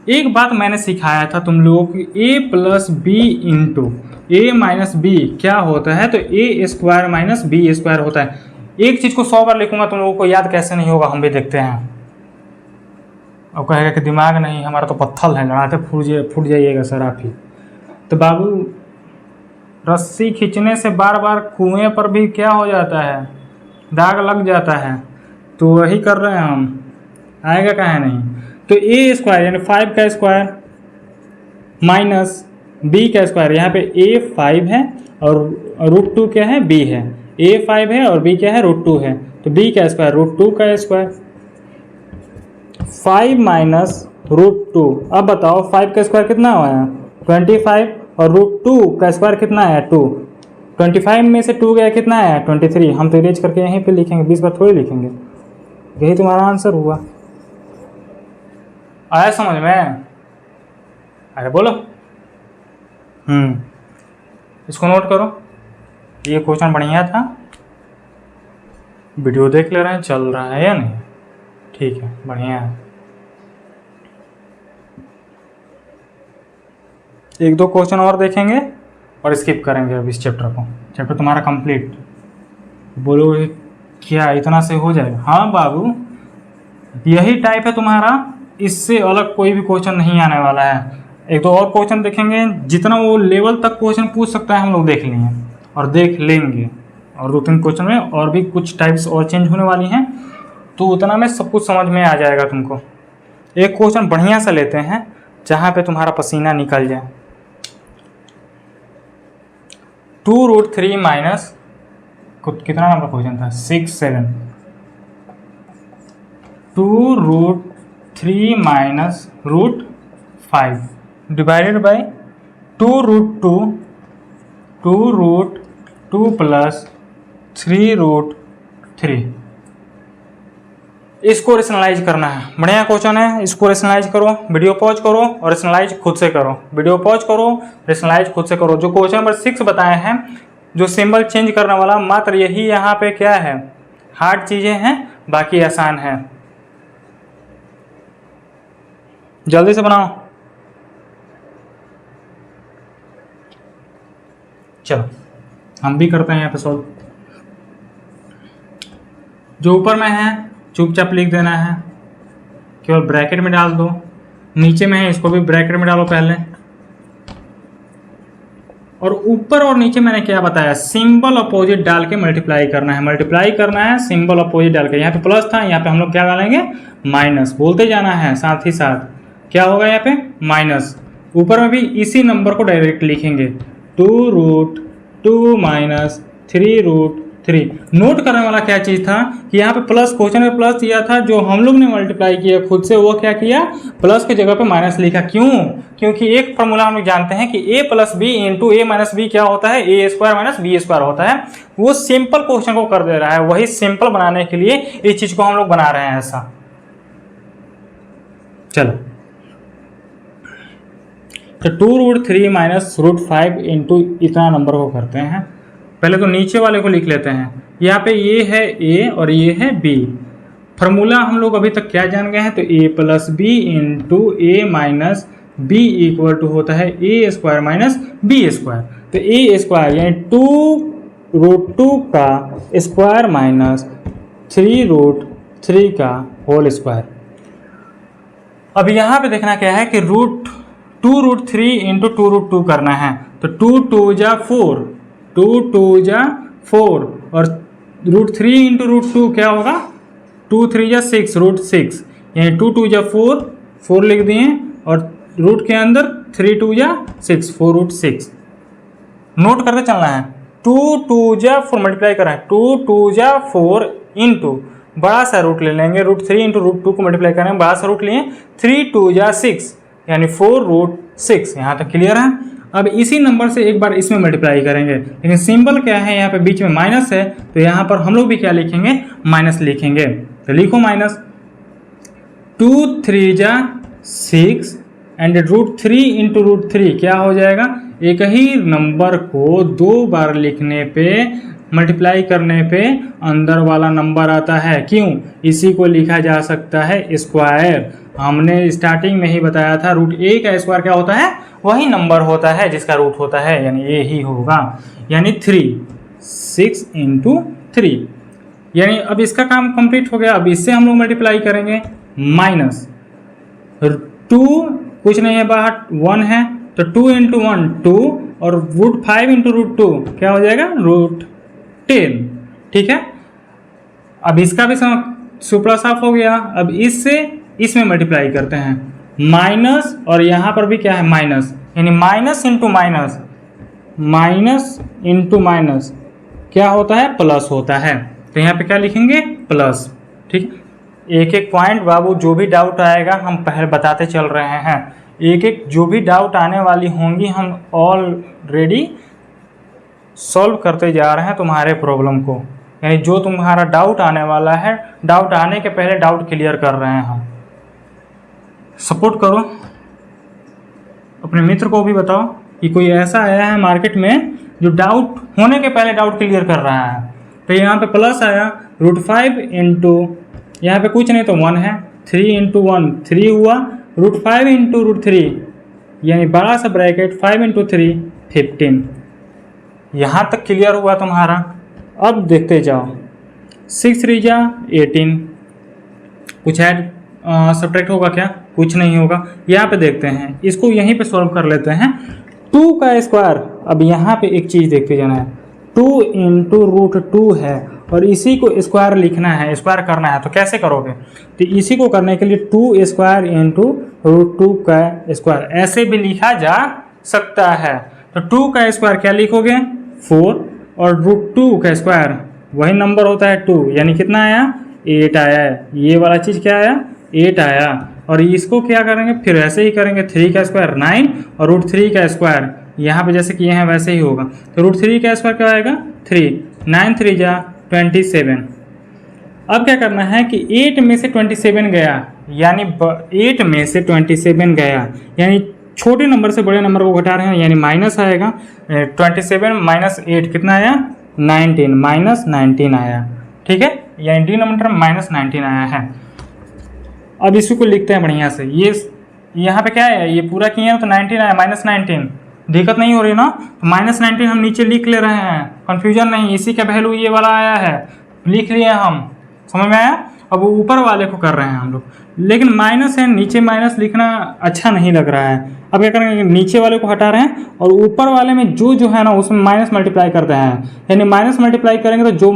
एक बात मैंने सिखाया था तुम लोगों को, a plus B into A minus B क्या होता है, तो a square minus B square होता है। एक चीज़ को 100 बार लिखूंगा, तुम लोगों को याद कैसे नहीं होगा, हम भी देखते हैं। अब कहेगा कि दिमाग नहीं, हमारा तो पत्थर है, लड़ाते फूट जाइएगा सर आप ही। तो बाबू, रस्सी खींचने से बार बार कुएं पर भी क्या हो जाता है, दाग लग जाता है, तो वही कर रहे हैं हम, आएगा कहाँ नहीं। तो a स्क्वायर यानी 5 का स्क्वायर माइनस b का स्क्वायर, यहाँ पे a 5 है और √2 क्या है, b है। a 5 है और b क्या है, √2 है, तो b का स्क्वायर √2 का स्क्वायर, 5 माइनस √2। अब बताओ 5 का स्क्वायर कितना हुआ, 25, और √2 का स्क्वायर कितना है, 2। 25 में से 2 गया कितना है, 23। हम तो इरेज करके यहीं पे लिखेंगे, 20 बार थोड़ी लिखेंगे। यही तुम्हारा आंसर हुआ। आया समझ में, अरे बोलो। इसको नोट करो, ये क्वेश्चन बढ़िया था, वीडियो देख ले रहे हैं, चल रहा है या नहीं, ठीक है, बढ़िया है। 1-2 क्वेश्चन और देखेंगे और स्किप करेंगे अब इस चैप्टर को। चैप्टर तुम्हारा कंप्लीट। बोलो क्या इतना से हो जाएगा? हाँ बाबू, यही टाइप है तुम्हारा, इससे अलग कोई भी क्वेश्चन नहीं आने वाला है। 1-2 और क्वेश्चन देखेंगे, जितना वो लेवल तक क्वेश्चन पूछ सकता है हम लोग देख लिए और देख लेंगे, और 2-3 क्वेश्चन में और भी कुछ टाइप्स और चेंज होने वाली हैं, तो उतना में सब कुछ समझ में आ जाएगा तुमको। एक क्वेश्चन बढ़िया सा लेते हैं जहाँ पे तुम्हारा पसीना निकल जाए। 2√3 माइनस कितना नंबर क्वेश्चन था, 6, 7। 2√3 माइनस √5 डिवाइडेड बाई 2√2 प्लस 3√3। इसको रेशनलाइज करना है। बढ़िया क्वेश्चन है, इसको रेशनलाइज करो, वीडियो पॉज करो और रेशनलाइज खुद से करो। वीडियो पॉज करो, रेशनलाइज खुद से करो। जो क्वेश्चन नंबर 6 बताए हैं, जो सिंबल चेंज करने वाला, मात्र यही यहाँ पे क्या है, हार्ड चीज़ें हैं, बाकी आसान है। जल्दी से बनाओ। चलो हम भी करते हैं यहाँ पे सॉल्व। जो ऊपर में है चुपचाप लिख देना है, केवल ब्रैकेट में डाल दो। नीचे में है इसको भी ब्रैकेट में डालो पहले। और ऊपर और नीचे मैंने क्या बताया, सिंबल अपोजिट डाल के मल्टीप्लाई करना है। मल्टीप्लाई करना है सिंबल अपोजिट डाल के। यहाँ पे प्लस था, यहाँ पे हम लोग क्या डालेंगे, माइनस। बोलते जाना है साथ ही साथ। क्या होगा यहाँ पे, माइनस। ऊपर में भी इसी नंबर को डायरेक्ट लिखेंगे, 2√2 माइनस 3√3। नोट करने वाला क्या चीज़ था कि यहाँ पे प्लस, क्वेश्चन में प्लस दिया था, जो हम लोग ने मल्टीप्लाई किया खुद से, वो क्या किया, प्लस की जगह पे माइनस लिखा। क्यों, क्योंकि एक फॉर्मूला हम लोग जानते हैं कि a plus B into A minus B क्या होता है, a square minus B square होता है। वो सिंपल क्वेश्चन को कर दे रहा है, वही सिंपल बनाने के लिए इस चीज़ को हम लोग बना रहे हैं ऐसा। चलो तो 2√3 माइनस √5 इंटू इतना नंबर को करते हैं। पहले तो नीचे वाले को लिख लेते हैं। यहाँ पे ये है a और ये है b। फार्मूला हम लोग अभी तक क्या जान गए हैं, तो a plus B into A minus B equal to होता है a square minus B square. तो a स्क्वायर यानी 2√2 का स्क्वायर माइनस 3√3 का होल स्क्वायर। अब यहाँ पे देखना क्या है कि 2√3 इंटू 2√2 करना है। तो 2 जा 4, 2 जा 4 और √3 इंटू √2 क्या होगा, 2 3 जा 6, √6 यानी 2 जा 4, 4 लिख दिए और रूट के अंदर 3 2 जा 6, 4√6। नोट करते चलना है। 2 जा 4 मल्टीप्लाई कर रहे हैं, 2 जा 4 इंटू बड़ा सा रूट ले लेंगे, √3 इंटू √2 को मल्टीप्लाई करेंगे, बड़ा सा रूट लिए, 3 2 जा 6 यानी 4√6। यहाँ तक क्लियर है। अब इसी नंबर से एक बार इसमें मल्टीप्लाई करेंगे, लेकिन सिंबल क्या है, यहाँ पे बीच में माइनस है, तो यहाँ पर हम लोग भी क्या लिखेंगे, माइनस लिखेंगे। तो लिखो माइनस 2 3 जा 6 एंड √3 इंटू √3 क्या हो जाएगा, एक ही नंबर को दो बार लिखने पे, मल्टीप्लाई करने पे अंदर वाला नंबर आता है। क्यों, इसी को लिखा जा सकता है स्क्वायर। हमने स्टार्टिंग में ही बताया था, √a का स्क्वायर क्या होता है, वही नंबर होता है जिसका रूट होता है, यानी a ही होगा। यानी 6 इंटू 3, यानी अब इसका काम कंप्लीट हो गया। अब इससे हम लोग मल्टीप्लाई करेंगे, माइनस 2 कुछ नहीं है बाहर 1 है, तो 2 इंटू 1 2 और √5 इंटू √2 क्या हो जाएगा, √10। ठीक है, अब इसका भी सुपड़ा साफ हो गया। अब इससे इसमें मल्टीप्लाई करते हैं, माइनस और यहाँ पर भी क्या है, माइनस, यानी minus into minus, minus into minus क्या होता है, प्लस होता है। तो यहाँ पे क्या लिखेंगे, प्लस। ठीक, एक एक पॉइंट बाबू, जो भी डाउट आएगा हम पहले बताते चल रहे हैं। एक एक जो भी डाउट आने वाली होंगी हम ऑलरेडी सॉल्व करते जा रहे हैं तुम्हारे प्रॉब्लम को। यानी जो तुम्हारा डाउट आने वाला है, डाउट आने के पहले डाउट क्लियर कर रहे हैं हम। सपोर्ट करो, अपने मित्र को भी बताओ कि कोई ऐसा आया है मार्केट में जो डाउट होने के पहले डाउट क्लियर कर रहा है। तो यहाँ पे प्लस आया, √5 इंटू, यहाँ पे कुछ नहीं तो 1 है, 3 इंटू 1 3 हुआ, √5 इंटू √3 यानी बड़ा सा ब्रैकेट 5 इंटू 3 15। यहाँ तक क्लियर हुआ तुम्हारा। अब देखते जाओ, 6 3 जा 18, कुछ ऐड सब्ट्रैक्ट होगा क्या, कुछ नहीं होगा। यहाँ पे देखते हैं, इसको यहीं पे सॉल्व कर लेते हैं। 2 का स्क्वायर, अब यहाँ पे एक चीज़ देखते जाना है, 2 इंटू √2 है और इसी को स्क्वायर लिखना है, स्क्वायर करना है। तो कैसे करोगे, तो इसी को करने के लिए 2 स्क्वायर इंटू √2 का स्क्वायर ऐसे भी लिखा जा सकता है। तो 2 का स्क्वायर क्या लिखोगे, 4 और √2 का स्क्वायर वही नंबर होता है 2, यानी कितना आया, 8 आया है। ये वाला चीज़ क्या आया, 8 आया। और इसको क्या करेंगे, फिर ऐसे ही करेंगे, 3 का स्क्वायर 9 और √3 का स्क्वायर यहाँ पे जैसे किए हैं वैसे ही होगा। तो √3 का स्क्वायर क्या आएगा, 3, 9 3 जा 27। अब क्या करना है कि 8 में से 27 गया, यानी 8 में से 27 गया, यानी छोटे नंबर से बड़े नंबर को घटा रहे हैं यानी माइनस आएगा। 27 माइनस 8 कितना आया 19 माइनस 19 आया। ठीक है, यानी डिनोमिनेटर माइनस 19 आया है। अब इसी को लिखते हैं बढ़िया से। ये यहाँ पे क्या है, ये पूरा किए हैं तो 19 आया माइनस 19, दिक्कत नहीं हो रही ना। तो माइनस 19 हम नीचे लिख ले रहे हैं, कन्फ्यूजन नहीं, इसी का वैल्यू ये वाला आया है, लिख लिए हम, समझ में आया। अब ऊपर वाले को कर रहे हैं हम लोग, लेकिन माइनस है, नीचे माइनस लिखना अच्छा नहीं लग रहा है। अब क्या करेंगे, नीचे वाले को हटा रहे हैं और ऊपर वाले में जो है ना उसमें माइनस मल्टीप्लाई करते हैं, यानी माइनस मल्टीप्लाई करेंगे तो जो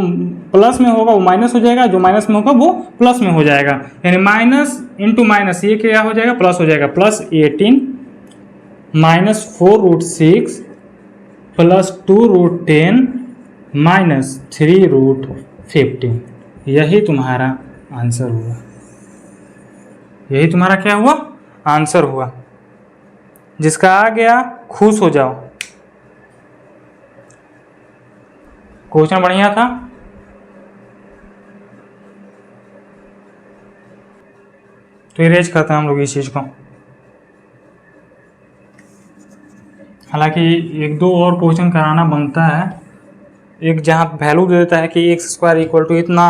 प्लस में होगा वो माइनस हो जाएगा, जो माइनस में होगा वो प्लस में हो जाएगा, यानी माइनस इंटू माइनस ये क्या हो जाएगा, प्लस हो जाएगा। Plus 18 minus 4√6 plus 2√10 minus 3√15। यही तुम्हारा आंसर हुआ, यही तुम्हारा क्या हुआ, आंसर हुआ। जिसका आ गया खुश हो जाओ। क्वेश्चन बढ़िया था। तो इरेज करते हैं हम लोग इस चीज को। हालांकि एक दो और क्वेश्चन कराना बनता है। एक जहाँ वैल्यू दे देता है कि एक्स स्क्वायर इक्वल टू इतना,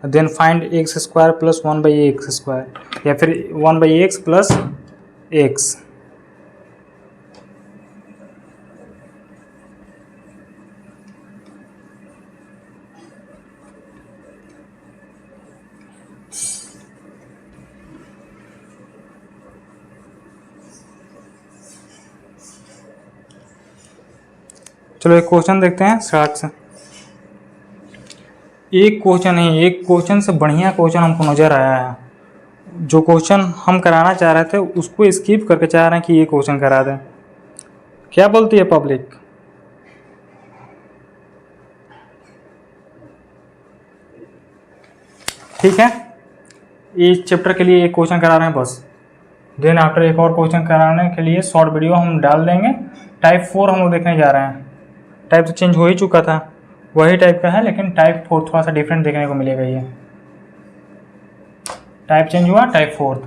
then find X square plus 1/x square, या फिर 1/x प्लस x। चलो एक क्वेश्चन देखते हैं शार्ट से। एक क्वेश्चन नहीं, एक क्वेश्चन से बढ़िया क्वेश्चन हमको नज़र आया है। जो क्वेश्चन हम कराना चाह रहे थे उसको स्किप करके चाह रहे हैं कि ये क्वेश्चन करा दें। क्या बोलती है पब्लिक? ठीक है, इस चैप्टर के लिए एक क्वेश्चन करा रहे हैं बस। देन आफ्टर एक और क्वेश्चन कराने के लिए शॉर्ट वीडियो हम डाल देंगे। टाइप 4 हम लोग देखने जा रहे हैं। टाइप तो चेंज हो ही चुका था, वही टाइप का है, लेकिन टाइप 4 थोड़ा सा डिफरेंट देखने को मिलेगा। ये टाइप चेंज हुआ, टाइप 4।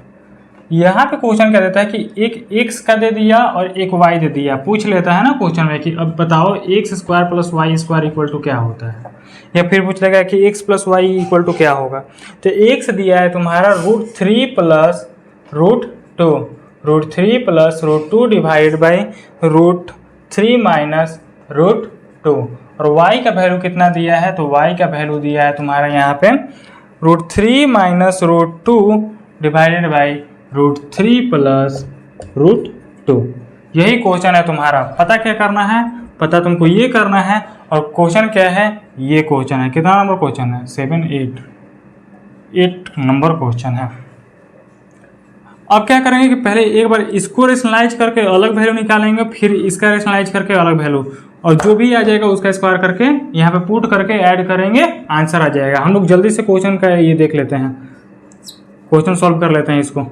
यहाँ पे क्वेश्चन क्या देता है कि एक x का दे दिया और एक y दे दिया। पूछ लेता है ना क्वेश्चन में कि अब बताओ x square plus Y square equal to क्या होता है, या फिर पूछ लेगा कि x plus Y equal to क्या होगा। तो x दिया है तुम्हारा √3 plus √2 plus √2 divide by √3 minus √2, और y का वैल्यू कितना दिया है, तो y का वैल्यू दिया है तुम्हारा यहाँ पे √3 माइनस √2 डिवाइडेड बाई √3 प्लस √2। यही क्वेश्चन है तुम्हारा। पता क्या करना है, पता तुमको ये करना है, और क्वेश्चन क्या है, ये क्वेश्चन है। कितना नंबर क्वेश्चन है, 8 नंबर क्वेश्चन है। अब क्या करेंगे कि पहले एक बार इसको रेशनलाइज करके अलग वैल्यू निकालेंगे, फिर इसका रेशनलाइज करके अलग वैल्यू, और जो भी आ जाएगा उसका स्क्वायर करके यहाँ पे पुट करके ऐड करेंगे, आंसर आ जाएगा। हम लोग जल्दी से क्वेश्चन का ये देख लेते हैं, क्वेश्चन सॉल्व कर लेते हैं इसको।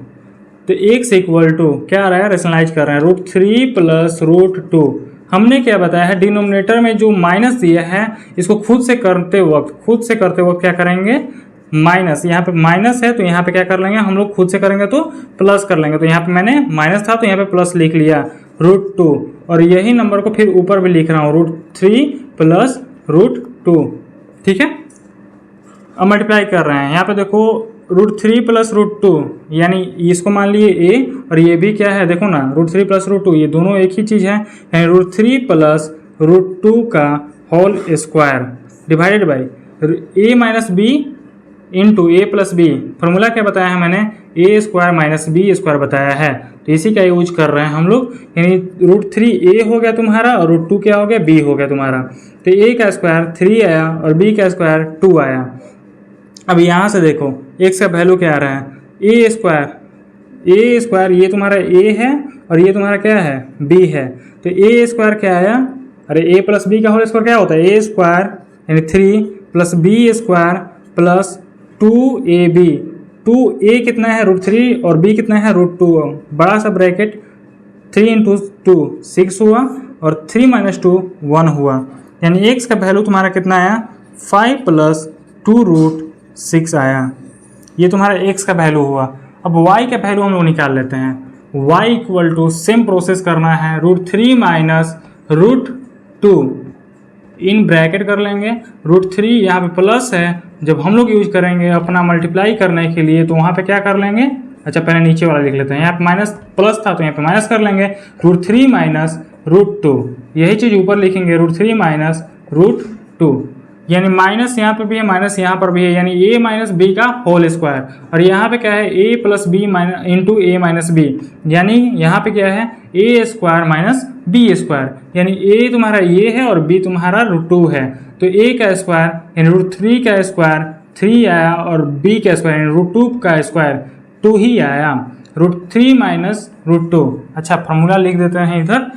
तो x इक्वल टू क्या आ रहा है, रेशनलाइज कर रहे हैं √3 प्लस √2। हमने क्या बताया है, डिनोमिनेटर में जो माइनस दिया है इसको खुद से करते वक्त क्या करेंगे, माइनस। यहाँ पे माइनस है तो यहाँ पे क्या कर लेंगे हम लोग, खुद से करेंगे तो प्लस कर लेंगे। तो यहाँ पे मैंने माइनस था तो यहाँ पे प्लस लिख लिया √2, और यही नंबर को फिर ऊपर भी लिख रहा हूँ √3 प्लस √2। ठीक है, अब मल्टीप्लाई कर रहे हैं। यहाँ पे देखो √3 प्लस √2, यानी इसको मान लिए a, और ये भी क्या है देखो ना, √3 प्लस √2, ये दोनों एक ही चीज़ है, यानी √3 प्लस √2 का whole square divided by a minus B into A plus B. Formula क्या बताया है मैंने, a square minus B square बताया है, तो इसी का यूज कर रहे हैं हम लोग। यानी √3 a हो गया तुम्हारा और √2 क्या हो गया, b हो गया तुम्हारा। तो a का स्क्वायर 3 आया और b का स्क्वायर 2 आया। अब यहाँ से देखो x का वैल्यू क्या आ रहा है, a स्क्वायर, ये तुम्हारा a है और ये तुम्हारा क्या है, b है। तो a स्क्वायर क्या आया, अरे a प्लस b का होल स्क्वायर क्या होता है, a स्क्वायर यानी 3 plus b square plus 2ab। 2a कितना है √3 और b कितना है √2, बड़ा सा ब्रैकेट 3 इंटू 2 6 हुआ, और 3 माइनस 2 1 हुआ। यानी x का वैल्यू तुम्हारा कितना आया, 5 प्लस 2√6 आया। ये तुम्हारा x का वैल्यू हुआ। अब y का वैल्यू हम लोग निकाल लेते हैं। y equal to same process करना है √3 माइनस √2 इन ब्रैकेट कर लेंगे। √3 यहाँ पे प्लस है, जब हम लोग यूज करेंगे अपना मल्टीप्लाई करने के लिए तो वहाँ पे क्या कर लेंगे, अच्छा पहले नीचे वाला लिख लेते हैं, यहाँ पे माइनस प्लस था तो यहाँ पे माइनस कर लेंगे, √3 माइनस √2 यही चीज़ ऊपर लिखेंगे √3 माइनस √2 यानी माइनस यहाँ पे भी है माइनस यहाँ पर भी है, यानी a माइनस बी का होल स्क्वायर। और यहाँ पे क्या है a plus B minus into A minus B, यानी यहाँ पे क्या है a square minus B square, यानी a तुम्हारा ये है और b तुम्हारा √2 है। तो a का स्क्वायर यानी √3 का स्क्वायर 3 आया और b का स्क्वायर यानी √2 का स्क्वायर 2 ही आया, √3 माइनस √2। अच्छा फॉर्मूला लिख देते हैं इधर,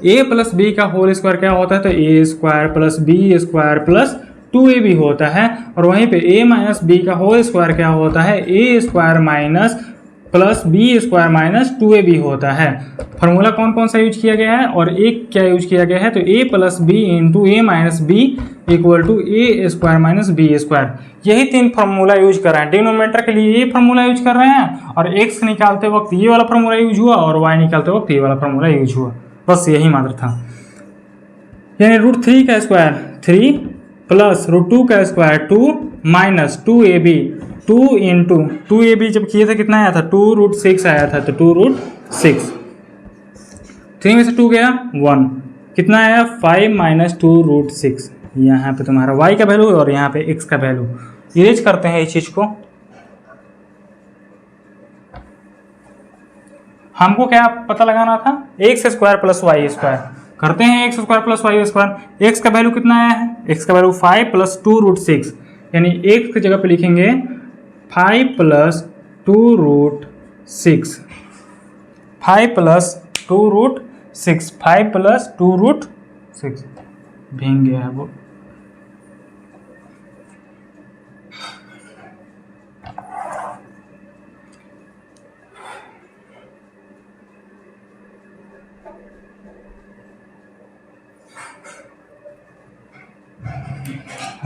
a प्लस बी का होल स्क्वायर क्या होता है, तो a square plus B square plus 2ab होता है। और वहीं पे a माइनस बी का होल स्क्वायर क्या होता है, a square minus plus B square minus 2ab होता है। फार्मूला कौन कौन सा यूज किया गया है और एक क्या यूज किया गया है, तो a plus B into A minus B equal to A square minus B square, यही 3 फार्मूला यूज कर रहे हैं। डिनोमिनेटर के लिए ये फार्मूला यूज कर रहे हैं और x निकालते वक्त ये वाला फार्मूला यूज हुआ और y निकालते वक्त ये वाला फार्मूला यूज हुआ, बस यही मात्र था। यानी √3 का स्क्वायर 3 प्लस √2 का square 2 minus 2ab 2 into 2ab जब किए थे कितना आया था, 2√6 आया था, तो 2√6 3 में से 2 गया 1, कितना आया 5 माइनस 2√6। यहाँ पे तुम्हारा y का वैल्यू और यहाँ पे x का वैल्यू। इरेज करते हैं इस चीज को, हमको क्या पता लगाना था, x square plus Y square. करते हैं x square plus Y square. x का वैल्यू कितना आया है, x का वैल्यू 5 प्लस 2√6, यानी x की जगह पे लिखेंगे 5 प्लस 2√6, 5 प्लस 2√6, 5 प्लस 2√6 भींग गया है वो।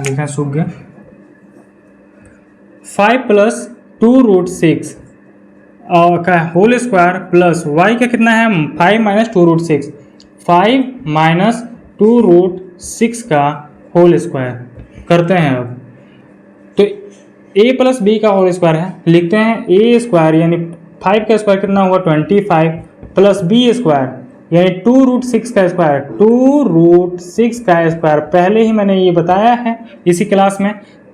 लिखना सूख गया। 5 प्लस 2√6 का होल स्क्वायर प्लस y का कितना है 5 माइनस 2√6, 5 माइनस 2√6 का होल स्क्वायर करते हैं। अब तो a प्लस बी का होल स्क्वायर है, लिखते हैं a स्क्वायर यानी 5 का स्क्वायर कितना हुआ 25 प्लस बी स्क्वायर यानी 2√6 का स्क्वायर, 2√6 का स्क्वायर पहले ही मैंने ये बताया है इसी क्लास में।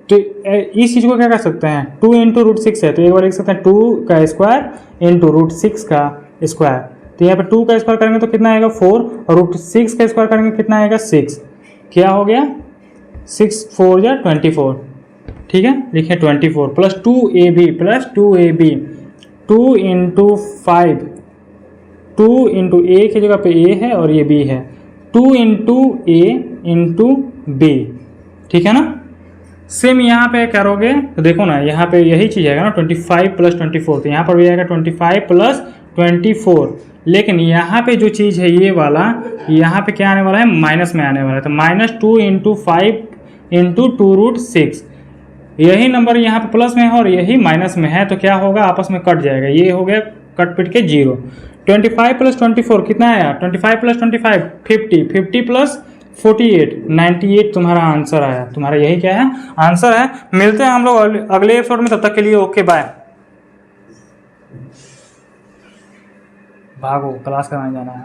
तो इस चीज़ को क्या कर सकते हैं, 2 इंटू √6 है तो एक बार लिख सकते हैं 2 का स्क्वायर इंटू √6 का स्क्वायर। तो यहाँ पे 2 का स्क्वायर करेंगे तो कितना आएगा 4 और √6 का स्क्वायर करेंगे कितना आएगा 6, क्या हो गया 6 4 या 24, ठीक है। लिखे 24 प्लस 2ab 2 इंटू 5, 2 इंटू ए की जगह पे a है और ये b है, 2 इंटू ए इंटू बी, ठीक है ना। सेम यहाँ पे करोगे तो देखो ना यहाँ पे यही चीज़ आएगा ना 25 प्लस 24, तो यहाँ पर भी आएगा 25 प्लस 24, लेकिन यहाँ पे जो चीज़ है ये वाला यहाँ पे क्या आने वाला है माइनस में आने वाला है, तो माइनस 2 इंटू 5 इंटू 2√6, यही नंबर यहाँ पे प्लस में है और यही माइनस में है, तो क्या होगा आपस में कट जाएगा, ये हो गया कट पिट के 0। 25 प्लस 24 कितना आया 25 प्लस 25 50, 50 प्लस 48 98 तुम्हारा आंसर आया। तुम्हारा यही क्या है आंसर है। मिलते हैं हम लोग अगले एपिसोड में, तब तक के लिए ओके बाय। भागो क्लास कराने जाना है।